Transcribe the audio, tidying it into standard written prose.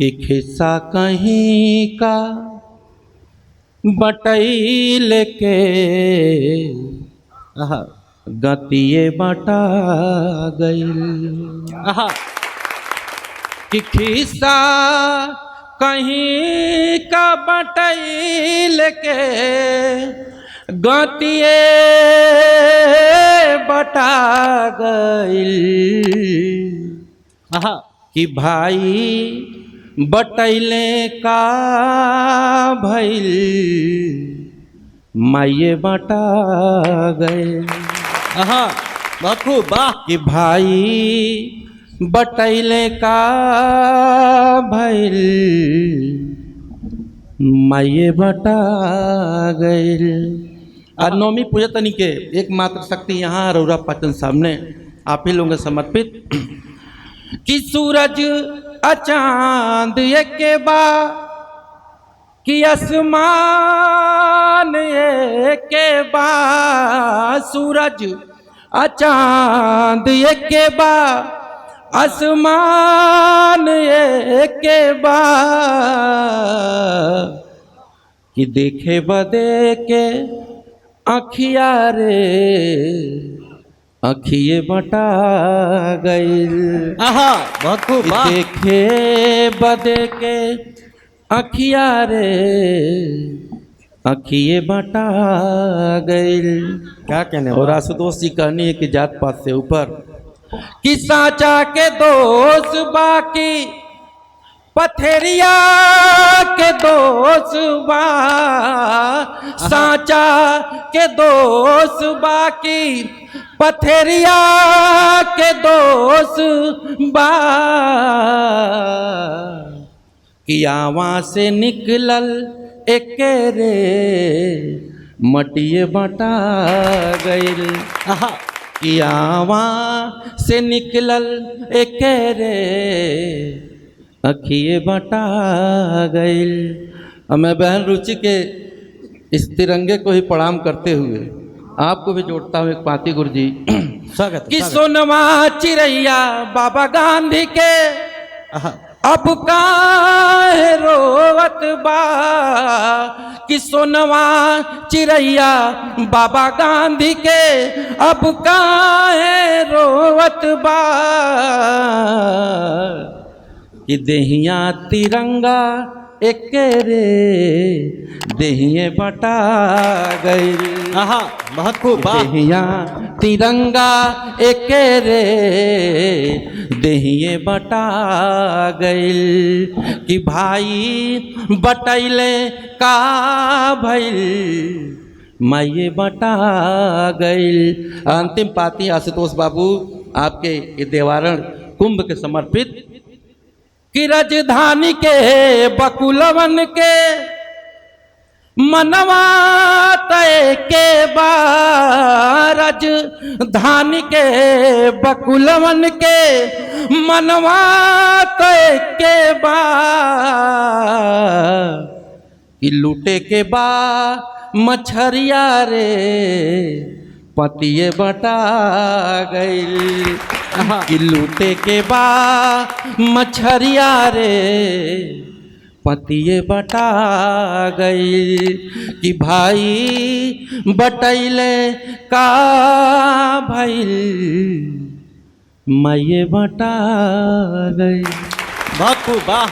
कि खिस्सा कहीं का बटैल के गतिये बटा गईल। कि खिस्सा कहीं का बटैल के गतिये बटा गईल। कि भाई बटैले का भइल माये बटा गए। खूब वाह। कि भाई बटैले का भइल माये बटा गए। और नौमी पूजा तनी के एकमात्र शक्ति यहाँ रौरा पाचन सामने आप ही लोगों समर्पित। कि सूरज अचांद एक बा कि आसमान एक बा। सूरज अचांद एक बा आसमान एक बा। कि देखे बदे के अखिया रे अखिए बटा गईल। बहुत खूब वाह। देखे बदे के अखिया रे अखिए बटा गईल। क्या कहने और आशुतोष जी कहनी है कि जात पात से ऊपर कि साचा के दोष बाकी पथेरिया के दोष बा। साचा के दोष बाकी पथेरिया के दोष बा। कि आवा से निकलल एक रे मटिए बटा गईल। कि आवा से निकलल एक रे अखिए बटा गईल। मैं बहन रुचि के इस तिरंगे को ही प्रणाम करते हुए आपको भी जोड़ता हूँ एक पाती गुरु जी। स्वागत। कि सोनवा चिड़ैया बाबा गांधी के अब काहे रोवत बा। कि सोनवा चिड़ैया बाबा गांधी के अब काहे रोवत बा। कि देहिया तिरंगा एक रे देहिए बटा गईल। बहुत खूब वाह। देहिया तिरंगा एक रे देहिए बटा गईल। कि भाई बटैले का भइल माये बटा गईल। अंतिम पाती आशुतोष बाबू आपके ये देवारण कुंभ के समर्पित। कि राजधानी के बकुलवन के मनवा तय के बा। राजधानी के बकुलवन के मनवा तय के बा। कि लूटे के बा मछरिया रे पतिये बटा गईल। कि लूटे के बा मछरिया रे पतिये बटा गई। कि भाई बटैले का भइल माये बटा गई। बहुत खूब वाह।